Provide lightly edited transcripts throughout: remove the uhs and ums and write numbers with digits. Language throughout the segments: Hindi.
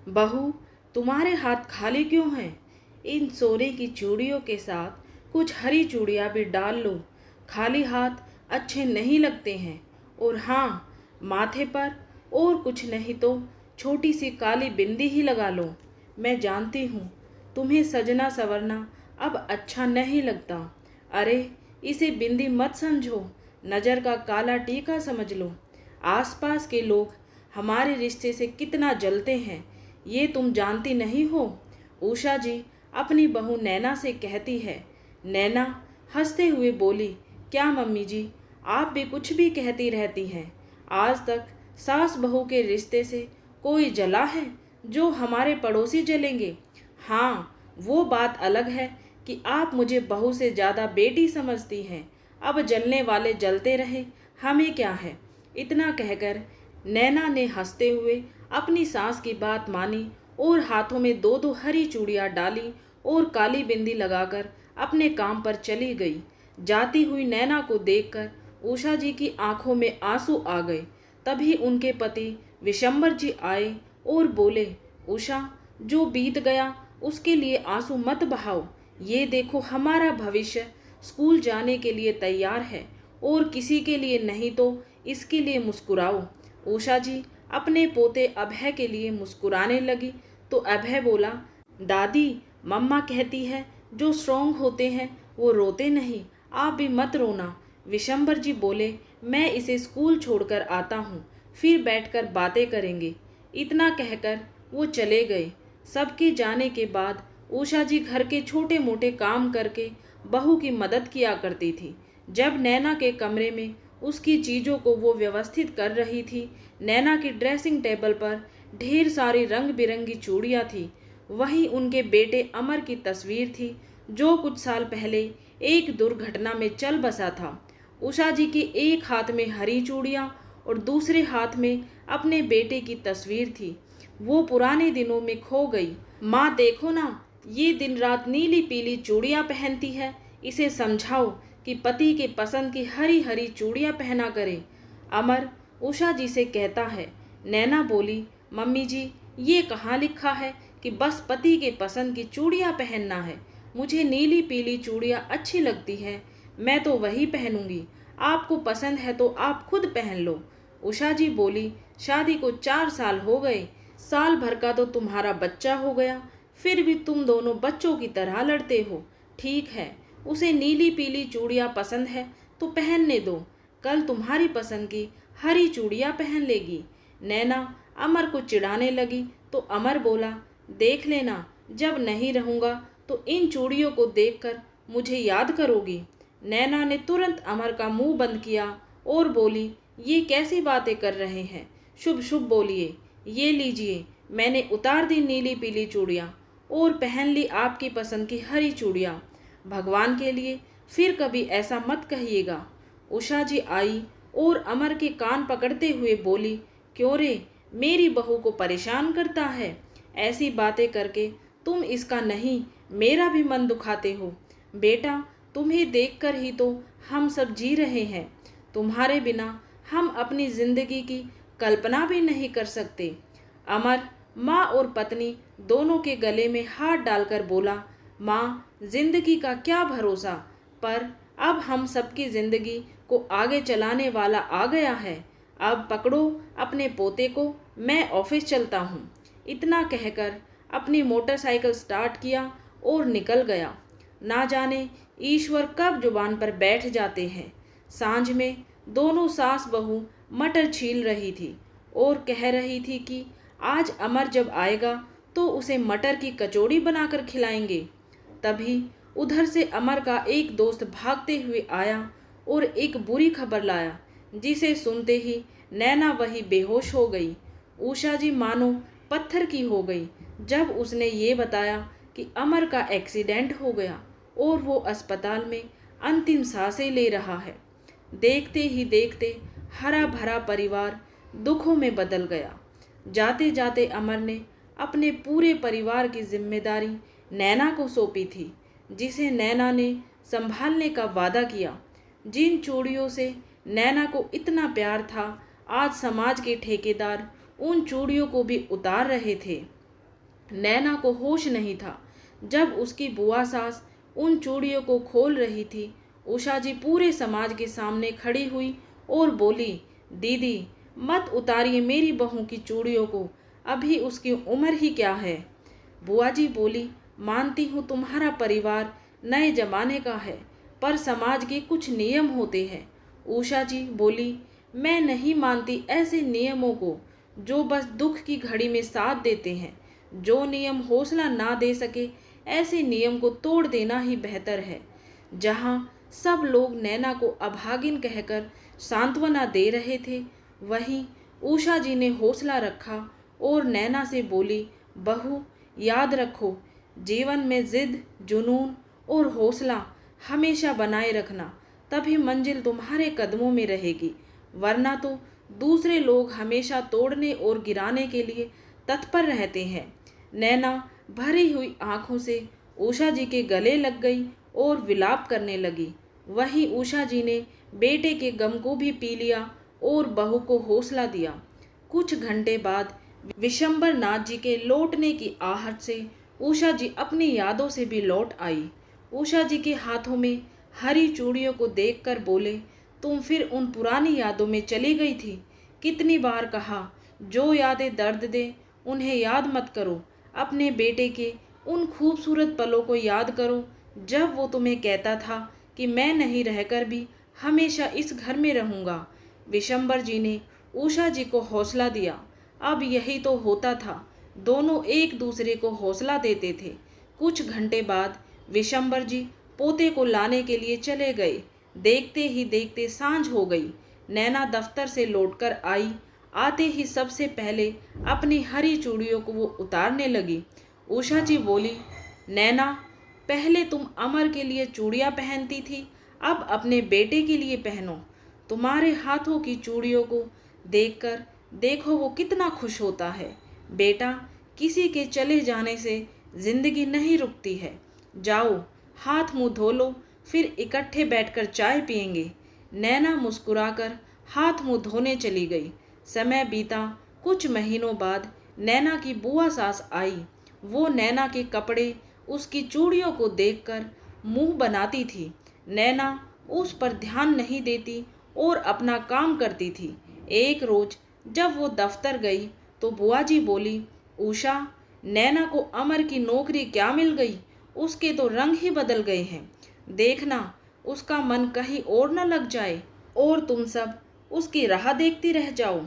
बहू, तुम्हारे हाथ खाली क्यों हैं? इन सोने की चूड़ियों के साथ कुछ हरी चूड़ियाँ भी डाल लो। खाली हाथ अच्छे नहीं लगते हैं। और हाँ, माथे पर और कुछ नहीं तो छोटी सी काली बिंदी ही लगा लो। मैं जानती हूँ तुम्हें सजना संवरना अब अच्छा नहीं लगता। अरे, इसे बिंदी मत समझो, नज़र का काला टीका समझ लो। आसपास के लोग हमारे रिश्ते से कितना जलते हैं, ये तुम जानती नहीं हो। उषा जी अपनी बहू नैना से कहती है। नैना हंसते हुए बोली, क्या मम्मी जी, आप भी कुछ भी कहती रहती हैं। आज तक सास बहू के रिश्ते से कोई जला है जो हमारे पड़ोसी जलेंगे? हाँ, वो बात अलग है कि आप मुझे बहू से ज़्यादा बेटी समझती हैं। अब जलने वाले जलते रहे, हमें क्या है। इतना कहकर नैना ने हंसते हुए अपनी सास की बात मानी और हाथों में दो दो हरी चूड़ियाँ डाली और काली बिंदी लगाकर अपने काम पर चली गई। जाती हुई नैना को देखकर उषा जी की आंखों में आंसू आ गए। तभी उनके पति विशंबर जी आए और बोले, उषा, जो बीत गया उसके लिए आंसू मत बहाओ। ये देखो, हमारा भविष्य स्कूल जाने के लिए तैयार है और किसी के लिए नहीं तो इसके लिए मुस्कुराओ। उषा जी अपने पोते अभय के लिए मुस्कुराने लगी तो अभय बोला, दादी, मम्मा कहती है जो स्ट्रॉन्ग होते हैं वो रोते नहीं, आप भी मत रोना। विशंबर जी बोले, मैं इसे स्कूल छोड़कर आता हूँ, फिर बैठकर बातें करेंगे। इतना कहकर वो चले गए। सबके जाने के बाद उषा जी घर के छोटे मोटे काम करके बहू की मदद किया करती थी। जब नैना के कमरे में उसकी चीज़ों को वो व्यवस्थित कर रही थी, नैना की ड्रेसिंग टेबल पर ढेर सारी रंग बिरंगी चूड़ियाँ थी। वहीं उनके बेटे अमर की तस्वीर थी, जो कुछ साल पहले एक दुर्घटना में चल बसा था। उषा जी की एक हाथ में हरी चूड़ियाँ और दूसरे हाथ में अपने बेटे की तस्वीर थी। वो पुराने दिनों में खो गई। माँ, देखो ना, ये दिन रात नीली पीली चूड़ियाँ पहनती है। इसे समझाओ कि पति के पसंद की हरी हरी चूड़ियाँ पहना करे। अमर उषा जी से कहता है। नैना बोली, मम्मी जी, ये कहाँ लिखा है कि बस पति के पसंद की चूड़ियाँ पहनना है। मुझे नीली पीली चूड़ियाँ अच्छी लगती है, मैं तो वही पहनूंगी। आपको पसंद है तो आप खुद पहन लो। उषा जी बोली, शादी को 4 साल हो गए, साल भर का तो तुम्हारा बच्चा हो गया, फिर भी तुम दोनों बच्चों की तरह लड़ते हो। ठीक है, उसे नीली पीली चूड़ियाँ पसंद है तो पहनने दो, कल तुम्हारी पसंद की हरी चूड़ियाँ पहन लेगी। नैना अमर को चिढ़ाने लगी तो अमर बोला, देख लेना, जब नहीं रहूँगा तो इन चूड़ियों को देखकर मुझे याद करोगी। नैना ने तुरंत अमर का मुंह बंद किया और बोली, ये कैसी बातें कर रहे हैं, शुभ शुभ बोलिए। ये लीजिए, मैंने उतार दी नीली पीली चूड़ियाँ और पहन ली आपकी पसंद की हरी चूड़ियाँ। भगवान के लिए फिर कभी ऐसा मत कहिएगा। उषा जी आई और अमर के कान पकड़ते हुए बोली, क्यों रे, मेरी बहू को परेशान करता है? ऐसी बातें करके तुम इसका नहीं मेरा भी मन दुखाते हो। बेटा, तुम्हें देखकर ही तो हम सब जी रहे हैं। तुम्हारे बिना हम अपनी जिंदगी की कल्पना भी नहीं कर सकते। अमर माँ और पत्नी दोनों के गले में हाथ डालकर बोला, माँ, जिंदगी का क्या भरोसा, पर अब हम सबकी जिंदगी को आगे चलाने वाला आ गया है। अब पकड़ो अपने पोते को, मैं ऑफिस चलता हूँ। इतना कहकर अपनी मोटरसाइकिल स्टार्ट किया और निकल गया। ना जाने ईश्वर कब जुबान पर बैठ जाते हैं। सांझ में दोनों सास बहू मटर छील रही थी और कह रही थी कि आज अमर जब आएगा तो उसे मटर की कचौड़ी बनाकर खिलाएंगे। तभी उधर से अमर का एक दोस्त भागते हुए आया और एक बुरी खबर लाया, जिसे सुनते ही नैना वही बेहोश हो गई। उषा जी मानो पत्थर की हो गई जब उसने ये बताया कि अमर का एक्सीडेंट हो गया और वो अस्पताल में अंतिम सांसें ले रहा है। देखते ही देखते हरा भरा परिवार दुखों में बदल गया। जाते जाते अमर ने अपने पूरे परिवार की जिम्मेदारी नैना को सौंपी थी, जिसे नैना ने संभालने का वादा किया। जिन चूड़ियों से नैना को इतना प्यार था, आज समाज के ठेकेदार उन चूड़ियों को भी उतार रहे थे। नैना को होश नहीं था। जब उसकी बुआ सास उन चूड़ियों को खोल रही थी, उषा जी पूरे समाज के सामने खड़ी हुई और बोली, दीदी मत उतारिए मेरी बहू की चूड़ियों को, अभी उसकी उम्र ही क्या है। बुआ जी बोली, मानती हूँ तुम्हारा परिवार नए जमाने का है, पर समाज के कुछ नियम होते हैं। उषा जी बोली, मैं नहीं मानती ऐसे नियमों को जो बस दुख की घड़ी में साथ देते हैं। जो नियम हौसला ना दे सके, ऐसे नियम को तोड़ देना ही बेहतर है। जहाँ सब लोग नैना को अभागिन कहकर सांत्वना दे रहे थे, वहीं उषा जी ने हौसला रखा और नैना से बोली, बहू याद रखो, जीवन में जिद, जुनून और हौसला हमेशा बनाए रखना, तभी मंजिल तुम्हारे कदमों में रहेगी, वरना तो दूसरे लोग हमेशा तोड़ने और गिराने के लिए तत्पर रहते हैं। नैना भरी हुई आंखों से उषा जी के गले लग गई और विलाप करने लगी। वहीं उषा जी ने बेटे के गम को भी पी लिया और बहू को हौसला दिया। कुछ घंटे बाद विशंबर नाथ जी के लौटने की आहट से उषा जी अपनी यादों से भी लौट आई। उषा जी के हाथों में हरी चूड़ियों को देखकर बोले, तुम फिर उन पुरानी यादों में चली गई थी। कितनी बार कहा, जो यादें दर्द दे उन्हें याद मत करो। अपने बेटे के उन खूबसूरत पलों को याद करो जब वो तुम्हें कहता था कि मैं नहीं रहकर भी हमेशा इस घर में रहूँगा। विशंबर जी ने उषा जी को हौसला दिया। अब यही तो होता था, दोनों एक दूसरे को हौसला देते थे। कुछ घंटे बाद विशंबर जी पोते को लाने के लिए चले गए। देखते ही देखते सांझ हो गई। नैना दफ्तर से लौटकर आई। आते ही सबसे पहले अपनी हरी चूड़ियों को वो उतारने लगी। उषा जी बोली, नैना पहले तुम अमर के लिए चूड़ियाँ पहनती थी, अब अपने बेटे के लिए पहनो। तुम्हारे हाथों की चूड़ियों को देखकर देखो वो कितना खुश होता है। बेटा, किसी के चले जाने से जिंदगी नहीं रुकती है। जाओ हाथ मुंह धो लो, फिर इकट्ठे बैठकर चाय पियेंगे। नैना मुस्कुराकर हाथ मुंह धोने चली गई। समय बीता। कुछ महीनों बाद नैना की बुआ सास आई। वो नैना के कपड़े, उसकी चूड़ियों को देखकर मुंह बनाती थी। नैना उस पर ध्यान नहीं देती और अपना काम करती थी। एक रोज जब वो दफ्तर गई तो बुआ जी बोली, उषा, नैना को अमर की नौकरी क्या मिल गई, उसके तो रंग ही बदल गए हैं। देखना उसका मन कहीं और न लग जाए और तुम सब उसकी राह देखती रह जाओ।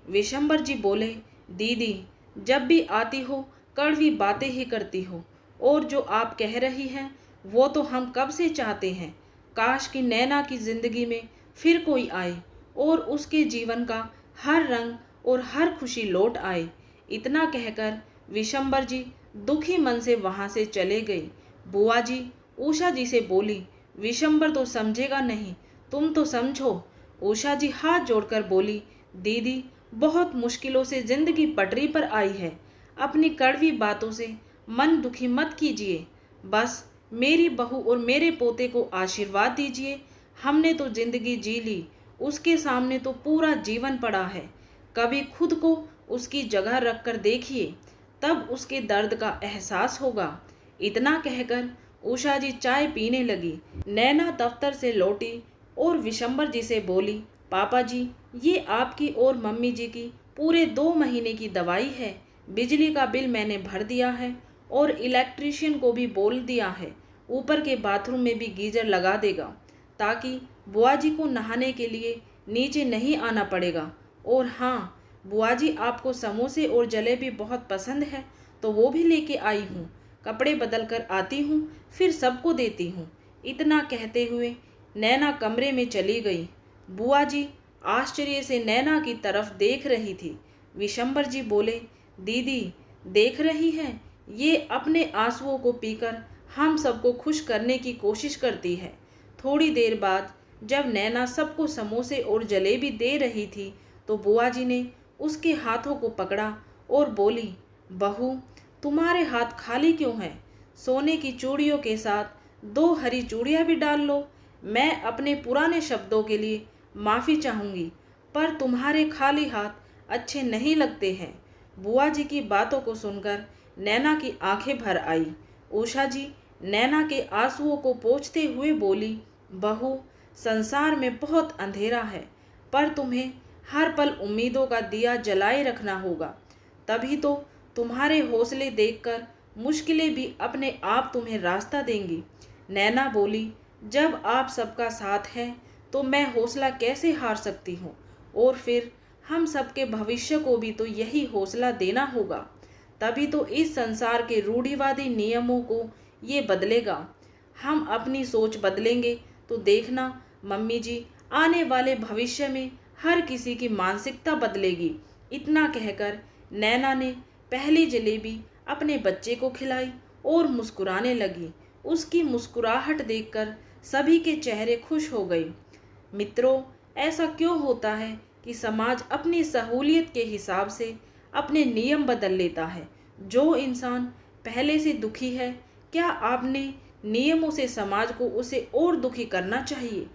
विशंबर जी बोले, दीदी जब भी आती हो कड़वी बातें ही करती हो, और जो आप कह रही हैं वो तो हम कब से चाहते हैं। काश कि नैना की जिंदगी में फिर कोई आए और उसके जीवन का हर रंग और हर खुशी लौट आए। इतना कहकर विशंबर जी दुखी मन से वहां से चले गए। बुआ जी उषा जी से बोली, विशंबर तो समझेगा नहीं, तुम तो समझो। उषा जी हाथ जोड़कर बोली, दीदी बहुत मुश्किलों से जिंदगी पटरी पर आई है, अपनी कड़वी बातों से मन दुखी मत कीजिए। बस मेरी बहू और मेरे पोते को आशीर्वाद दीजिए। हमने तो जिंदगी जी ली, उसके सामने तो पूरा जीवन पड़ा है। कभी खुद को उसकी जगह रखकर देखिए, तब उसके दर्द का एहसास होगा। इतना कहकर उषा जी चाय पीने लगी। नैना दफ्तर से लौटी और विशंबर जी से बोली, पापा जी, ये आपकी और मम्मी जी की पूरे 2 महीने की दवाई है। बिजली का बिल मैंने भर दिया है और इलेक्ट्रीशियन को भी बोल दिया है, ऊपर के बाथरूम में भी गीजर लगा देगा, ताकि बुआ जी को नहाने के लिए नीचे नहीं आना पड़ेगा। और हाँ, बुआ जी आपको समोसे और जलेबी बहुत पसंद है, तो वो भी लेके आई हूँ। कपड़े बदल कर आती हूँ, फिर सबको देती हूँ। इतना कहते हुए नैना कमरे में चली गई। बुआ जी आश्चर्य से नैना की तरफ देख रही थी। विशंबर जी बोले, दीदी देख रही है, ये अपने आंसुओं को पीकर हम सबको खुश करने की कोशिश करती है। थोड़ी देर बाद जब नैना सबको समोसे और जलेबी दे रही थी तो बुआ जी ने उसके हाथों को पकड़ा और बोली, बहू तुम्हारे हाथ खाली क्यों हैं? सोने की चूड़ियों के साथ 2 हरी चूड़ियाँ भी डाल लो। मैं अपने पुराने शब्दों के लिए माफ़ी चाहूँगी, पर तुम्हारे खाली हाथ अच्छे नहीं लगते हैं। बुआ जी की बातों को सुनकर नैना की आंखें भर आई। उषा जी नैना के आंसुओं को पोंछते हुए बोली, बहू, संसार में बहुत अंधेरा है, पर तुम्हें हर पल उम्मीदों का दिया जलाए रखना होगा। तभी तो तुम्हारे हौसले देखकर मुश्किलें भी अपने आप तुम्हें रास्ता देंगी। नैना बोली, जब आप सबका साथ है तो मैं हौसला कैसे हार सकती हूँ, और फिर हम सबके भविष्य को भी तो यही हौसला देना होगा। तभी तो इस संसार के रूढ़िवादी नियमों को ये बदलेगा। हम अपनी सोच बदलेंगे तो देखना मम्मी जी, आने वाले भविष्य में हर किसी की मानसिकता बदलेगी। इतना कहकर नैना ने पहली जलेबी अपने बच्चे को खिलाई और मुस्कुराने लगी। उसकी मुस्कुराहट देखकर सभी के चेहरे खुश हो गए। मित्रों, ऐसा क्यों होता है कि समाज अपनी सहूलियत के हिसाब से अपने नियम बदल लेता है? जो इंसान पहले से दुखी है, क्या आपने नियमों से समाज को उसे और दुखी करना चाहिए,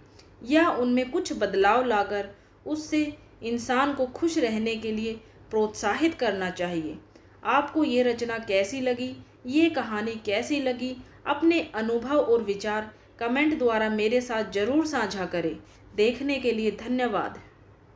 या उनमें कुछ बदलाव लाकर उससे इंसान को खुश रहने के लिए प्रोत्साहित करना चाहिए? आपको ये रचना कैसी लगी, ये कहानी कैसी लगी? अपने अनुभव और विचार कमेंट द्वारा मेरे साथ ज़रूर साझा करें। देखने के लिए धन्यवाद।